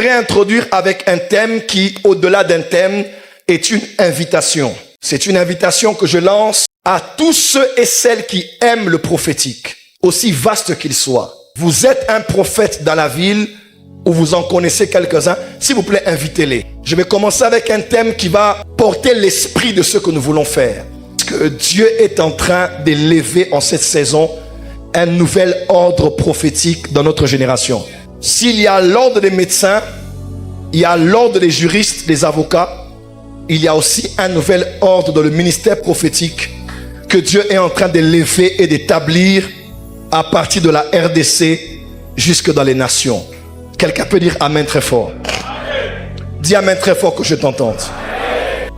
réintroduire avec un thème qui, au-delà d'un thème, est une invitation. C'est une invitation que je lance à tous ceux et celles qui aiment le prophétique, aussi vaste qu'il soit. Vous êtes un prophète dans la ville ou vous en connaissez quelques-uns, s'il vous plaît, invitez-les. Je vais commencer avec un thème qui va porter l'esprit de ce que nous voulons faire. Parce que Dieu est en train d'élever en cette saison un nouvel ordre prophétique dans notre génération. S'il y a l'ordre des médecins, il y a l'ordre des juristes, des avocats, il y a aussi un nouvel ordre dans le ministère prophétique que Dieu est en train d'élever et d'établir à partir de la RDC jusque dans les nations. Quelqu'un peut dire Amen très fort. Dis Amen très fort que je t'entende.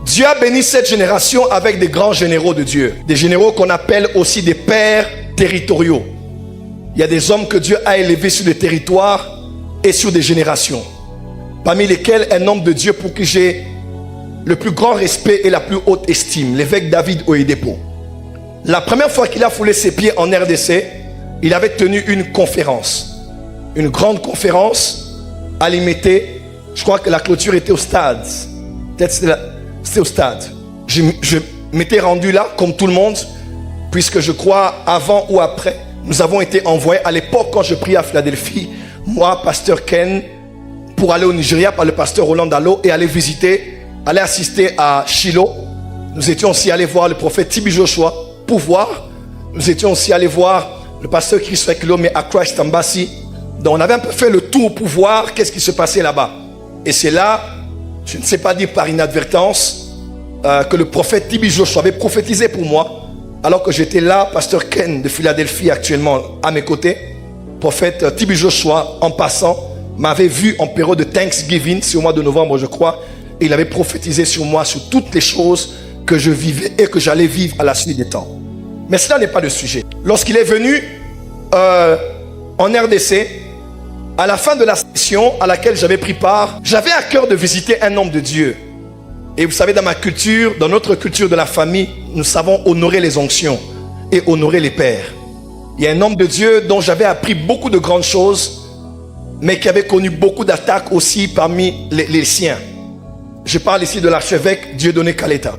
Dieu a béni cette génération avec des grands généraux de Dieu. Des généraux qu'on appelle aussi des pères territoriaux. Il y a des hommes que Dieu a élevés sur des territoires et sur des générations. Parmi lesquels un homme de Dieu pour qui j'ai le plus grand respect et la plus haute estime, l'évêque David Oyedepo. La première fois qu'il a foulé ses pieds en RDC, il avait tenu une conférence. Une grande conférence à Limité. Je crois que la clôture était au stade. Peut-être c'était au stade. Je m'étais rendu là, comme tout le monde, puisque je crois, avant ou après, nous avons été envoyés à l'époque quand je priais à Philadelphie, moi, pasteur Ken, pour aller au Nigeria par le pasteur Roland Dalo et aller visiter, aller assister à Shiloh. Nous étions aussi allés voir le prophète Tibi Joshua pour voir. Nous étions aussi allés voir le pasteur Chris Fekilo, mais à Christ Embassy. Donc on avait un peu fait le tour pour voir qu'est-ce qui se passait là-bas. Et c'est là, je ne sais pas dire par inadvertance, que le prophète Tibi Joshua avait prophétisé pour moi, alors que j'étais là, pasteur Ken de Philadelphie actuellement à mes côtés. Prophète Tibi Joshua, en passant, m'avait vu en période de Thanksgiving, c'est au mois de novembre je crois, et il avait prophétisé sur moi, sur toutes les choses que je vivais et que j'allais vivre à la suite des temps. Mais cela n'est pas le sujet. Lorsqu'il est venu en RDC, à la fin de la session à laquelle j'avais pris part, j'avais à cœur de visiter un homme de Dieu. Et vous savez, dans ma culture, dans notre culture de la famille, nous savons honorer les onctions et honorer les pères. Il y a un homme de Dieu dont j'avais appris beaucoup de grandes choses, mais qui avait connu beaucoup d'attaques aussi parmi les siens. Je parle ici de l'archevêque Dieudonné Kaleta.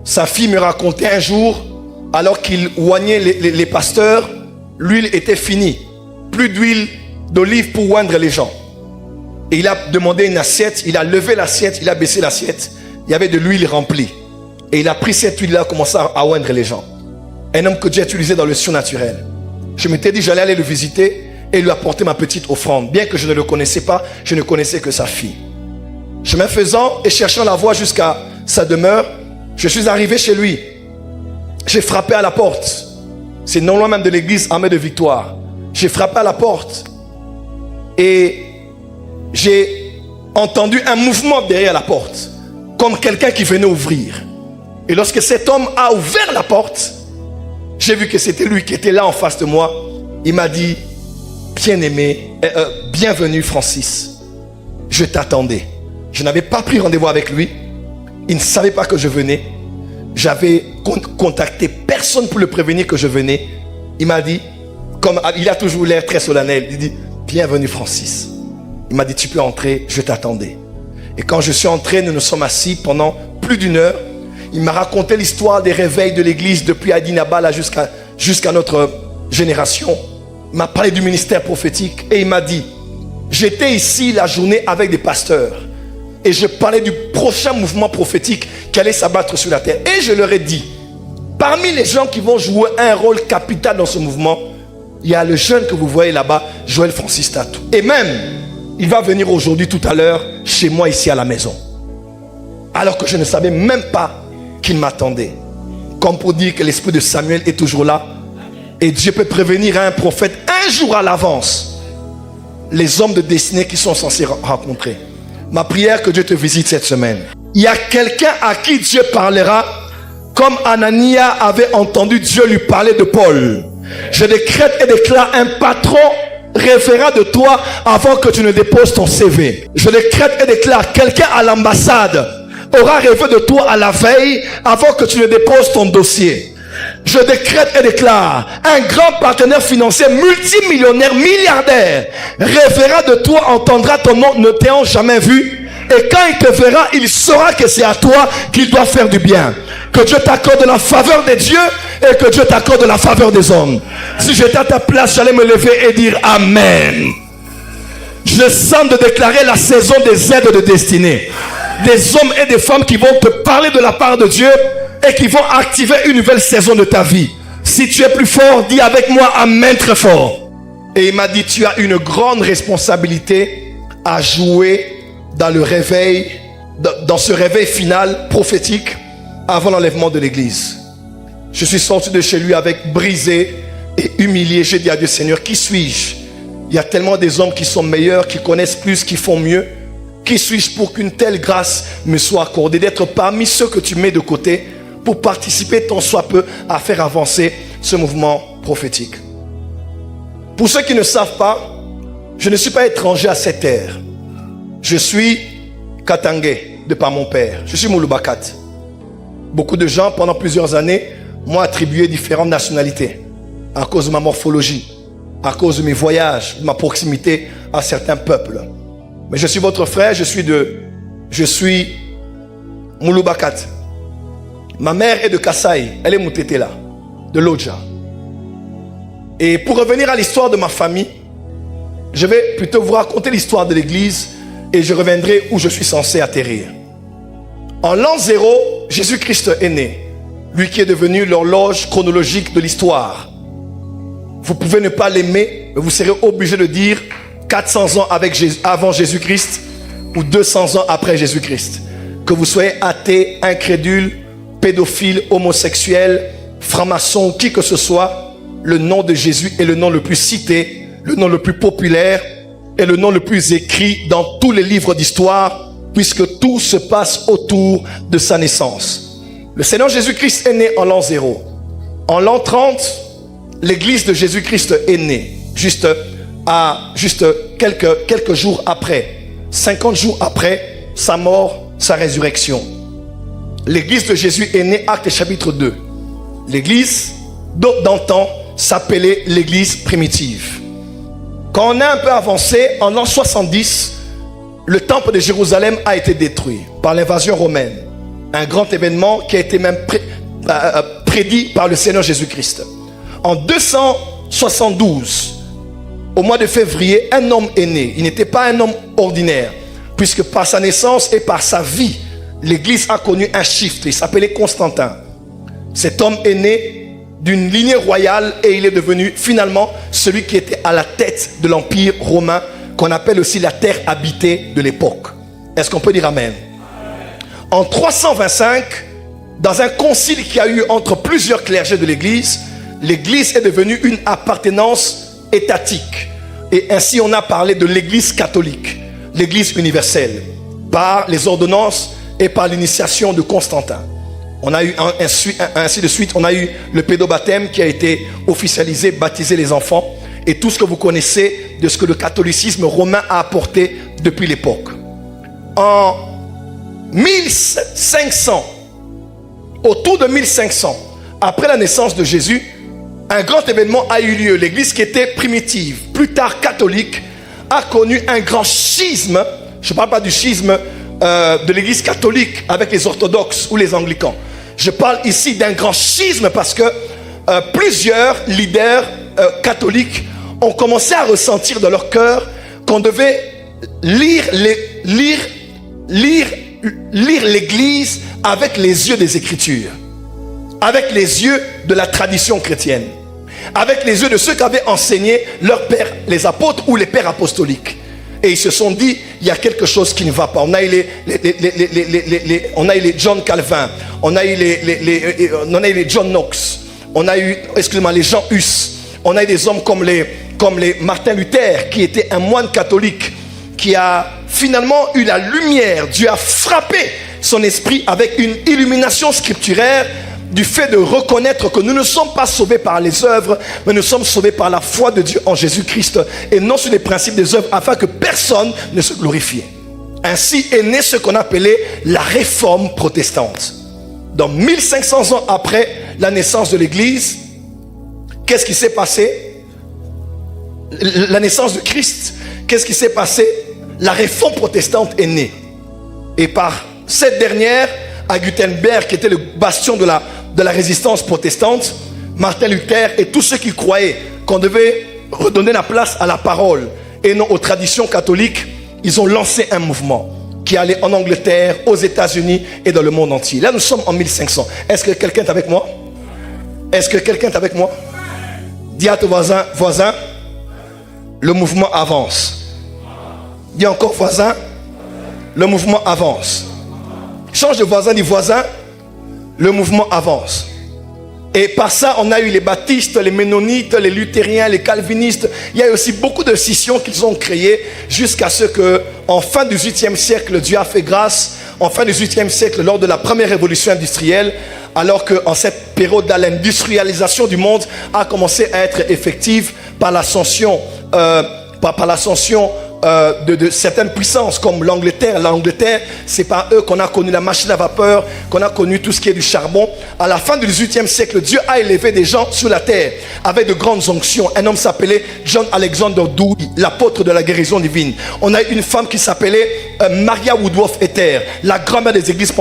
Sa fille me racontait un jour, alors qu'il oignait les pasteurs, l'huile était finie. Plus d'huile d'olive pour oindre les gens. Et il a demandé une assiette, il a levé l'assiette, il a baissé l'assiette. Il y avait de l'huile remplie. Et il a pris cette huile-là, commencé à oindre les gens. Un homme que Dieu a utilisé dans le surnaturel. Je m'étais dit, j'allais aller le visiter et lui apporter ma petite offrande. Bien que je ne le connaissais pas, je ne connaissais que sa fille. Chemin faisant et cherchant la voie jusqu'à sa demeure, je suis arrivé chez lui. J'ai frappé à la porte. C'est non loin même de l'église Armée de Victoire. J'ai frappé à la porte. Et j'ai entendu un mouvement derrière la porte. Comme quelqu'un qui venait ouvrir. Et lorsque cet homme a ouvert la porte, j'ai vu que c'était lui qui était là en face de moi. Il m'a dit, bien-aimé, bienvenue Francis. Je t'attendais. Je n'avais pas pris rendez-vous avec lui. Il ne savait pas que je venais. J'avais contacté personne pour le prévenir que je venais. Il m'a dit, comme il a toujours l'air très solennel, il dit, bienvenue Francis. Il m'a dit, tu peux entrer, je t'attendais. Et quand je suis entré, nous nous sommes assis pendant plus d'une heure. Il m'a raconté l'histoire des réveils de l'église depuis Adinaba jusqu'à notre génération. Il m'a parlé du ministère prophétique et il m'a dit, j'étais ici la journée avec des pasteurs et je parlais du prochain mouvement prophétique qui allait s'abattre sur la terre. Et je leur ai dit, parmi les gens qui vont jouer un rôle capital dans ce mouvement, il y a le jeune que vous voyez là-bas, Joël Francis Tatou. Et même, il va venir aujourd'hui tout à l'heure chez moi ici à la maison. Alors que je ne savais même pas qu'il m'attendait. Comme pour dire que l'esprit de Samuel est toujours là. Et Dieu peut prévenir à un prophète un jour à l'avance les hommes de destinée qui sont censés rencontrer. Ma prière, que Dieu te visite cette semaine. Il y a quelqu'un à qui Dieu parlera comme Anania avait entendu Dieu lui parler de Paul. Je décrète et déclare un patron référent de toi avant que tu ne déposes ton CV. Je décrète et déclare quelqu'un à l'ambassade aura rêvé de toi à la veille avant que tu ne déposes ton dossier. Je décrète et déclare, un grand partenaire financier, multimillionnaire, milliardaire, rêvera de toi, entendra ton nom, ne t'ayant jamais vu. Et quand il te verra, il saura que c'est à toi qu'il doit faire du bien. Que Dieu t'accorde la faveur des dieux et que Dieu t'accorde la faveur des hommes. Si j'étais à ta place, j'allais me lever et dire Amen. Je sens de déclarer la saison des aides de destinée. Des hommes et des femmes qui vont te parler de la part de Dieu et qui vont activer une nouvelle saison de ta vie. Si tu es plus fort, dis avec moi Amen très fort. Et il m'a dit, tu as une grande responsabilité à jouer dans le réveil, dans ce réveil final prophétique avant l'enlèvement de l'église. Je suis sorti de chez lui avec brisé et humilié. J'ai dit à Dieu, Seigneur, qui suis-je? Il y a tellement des hommes qui sont meilleurs, qui connaissent plus, qui font mieux. Qui suis-je pour qu'une telle grâce me soit accordée, d'être parmi ceux que tu mets de côté pour participer tant soit peu à faire avancer ce mouvement prophétique? Pour ceux qui ne savent pas, je ne suis pas étranger à cette terre. Je suis Katangé de par mon père. Je suis Moulubakat. Beaucoup de gens pendant plusieurs années m'ont attribué différentes nationalités à cause de ma morphologie, à cause de mes voyages, de ma proximité à certains peuples. Mais je suis votre frère, je suis Moulubakat. Ma mère est de Kasaï, elle est Moutetela, de Lodja. Et pour revenir à l'histoire de ma famille, je vais plutôt vous raconter l'histoire de l'église et je reviendrai où je suis censé atterrir. En l'an 0, Jésus-Christ est né, lui qui est devenu l'horloge chronologique de l'histoire. Vous pouvez ne pas l'aimer, mais vous serez obligé de dire 400 ans avant Jésus-Christ ou 200 ans après Jésus-Christ. Que vous soyez athée, incrédule, pédophile, homosexuel, franc-maçon, qui que ce soit, le nom de Jésus est le nom le plus cité, le nom le plus populaire et le nom le plus écrit dans tous les livres d'histoire, puisque tout se passe autour de sa naissance. Le Seigneur Jésus-Christ est né en l'an 0. En l'an 30, l'église de Jésus-Christ est née, juste quelques jours après, 50 jours après sa mort, sa résurrection. L'église de Jésus est née, Actes chapitre 2. L'église d'antan s'appelait l'église primitive. Quand on a un peu avancé, en l'an 70, le temple de Jérusalem a été détruit par l'invasion romaine. Un grand événement qui a été même prédit par le Seigneur Jésus-Christ. En 272, au mois de février, un homme est né. Il n'était pas un homme ordinaire, puisque par sa naissance et par sa vie, l'église a connu un shift. Il s'appelait Constantin. Cet homme est né d'une lignée royale et il est devenu finalement celui qui était à la tête de l'empire romain, qu'on appelle aussi la terre habitée de l'époque. Est-ce qu'on peut dire Amen? En 325, dans un concile qui a eu entre plusieurs clergés de l'église, l'église est devenue une appartenance étatique. Et ainsi on a parlé de l'église catholique, l'église universelle, par les ordonnances et par l'initiation de Constantin. On a eu ainsi de suite, on a eu le pédobaptême qui a été officialisé, baptiser les enfants, et tout ce que vous connaissez de ce que le catholicisme romain a apporté depuis l'époque. En 1500, autour de 1500, après la naissance de Jésus, un grand événement a eu lieu. L'église qui était primitive, plus tard catholique, a connu un grand schisme. Je ne parle pas du schisme de l'église catholique avec les orthodoxes ou les anglicans. Je parle ici d'un grand schisme parce que plusieurs leaders catholiques ont commencé à ressentir dans leur cœur qu'on devait lire l'église avec les yeux des Écritures, avec les yeux de la tradition chrétienne, avec les yeux de ceux qu'avaient enseigné leurs pères, les apôtres ou les pères apostoliques. Et ils se sont dit, il y a quelque chose qui ne va pas. On a eu les John Calvin, on a eu les John Knox, on a eu, les Jean Hus, on a eu des hommes comme les Martin Luther, qui était un moine catholique, qui a finalement eu la lumière. Dieu a frappé son esprit avec une illumination scripturaire du fait de reconnaître que nous ne sommes pas sauvés par les œuvres, mais nous sommes sauvés par la foi de Dieu en Jésus-Christ et non sur les principes des œuvres, afin que personne ne se glorifie. Ainsi est né ce qu'on appelait la réforme protestante. Dans 1500 ans après la naissance de l'Église, qu'est-ce qui s'est passé? La naissance de Christ, qu'est-ce qui s'est passé? La réforme protestante est née. Et par cette dernière, à Gutenberg, qui était le bastion de la résistance protestante, Martin Luther et tous ceux qui croyaient qu'on devait redonner la place à la parole et non aux traditions catholiques, ils ont lancé un mouvement qui allait en Angleterre, aux États-Unis et dans le monde entier. Là, nous sommes en 1500. Est-ce que quelqu'un est avec moi? Est-ce que quelqu'un est avec moi? Dis à ton voisin, voisin, le mouvement avance. Dis encore, voisin, le mouvement avance. Change de voisin, dis voisin, le mouvement avance. Et par ça, on a eu les baptistes, les ménonites, les luthériens, les calvinistes. Il y a eu aussi beaucoup de scissions qu'ils ont créées jusqu'à ce que, en fin du 18e siècle, Dieu a fait grâce. En fin du 18e siècle, lors de la première révolution industrielle, alors qu'en cette période-là, l'industrialisation du monde a commencé à être effective par l'ascension, de certaines puissances comme l'Angleterre. L'Angleterre, c'est par eux qu'on a connu la machine à vapeur, qu'on a connu tout ce qui est du charbon. À la fin du 18e siècle, Dieu a élevé des gens sur la terre avec de grandes onctions. Un homme s'appelait John Alexander Dowie, l'apôtre de la guérison divine. On a une femme qui s'appelait Maria Woodworth Ether, la grand-mère des églises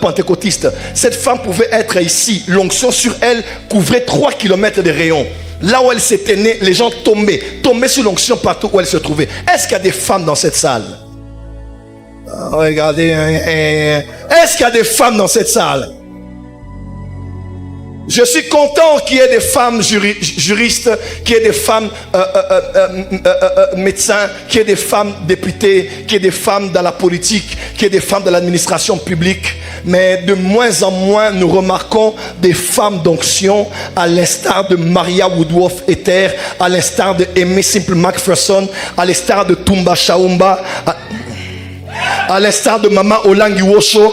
pentecôtistes. Cette femme pouvait être ici. L'onction sur elle couvrait 3 km de rayon. Là où elle s'était née, les gens tombaient sur l'onction partout où elle se trouvait. Est-ce qu'il y a des femmes dans cette salle? Regardez. Est-ce qu'il y a des femmes dans cette salle? Je suis content qu'il y ait des femmes juristes, qu'il y ait des femmes médecins, qu'il y ait des femmes députées, qu'il y ait des femmes dans la politique, qu'il y ait des femmes dans l'administration publique. Mais de moins en moins, nous remarquons des femmes d'onction, à l'instar de Maria Woodworth Ether, à l'instar de Aimee Simple McPherson, à l'instar de Tumba Shaumba, à l'instar de Mama Olangiwosho.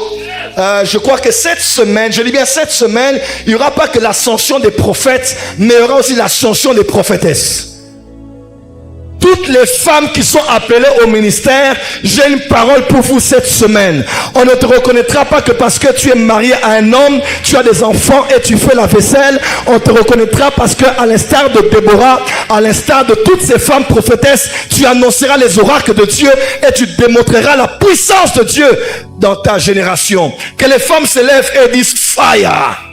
Je crois que cette semaine, je dis bien cette semaine, il n'y aura pas que l'ascension des prophètes, mais il y aura aussi l'ascension des prophétesses. Toutes les femmes qui sont appelées au ministère, j'ai une parole pour vous cette semaine. On ne te reconnaîtra pas que parce que tu es marié à un homme, tu as des enfants et tu fais la vaisselle. On te reconnaîtra parce que, à l'instar de Déborah, à l'instar de toutes ces femmes prophétesses, tu annonceras les oracles de Dieu et tu démontreras la puissance de Dieu dans ta génération. Que les femmes se lèvent et disent fire.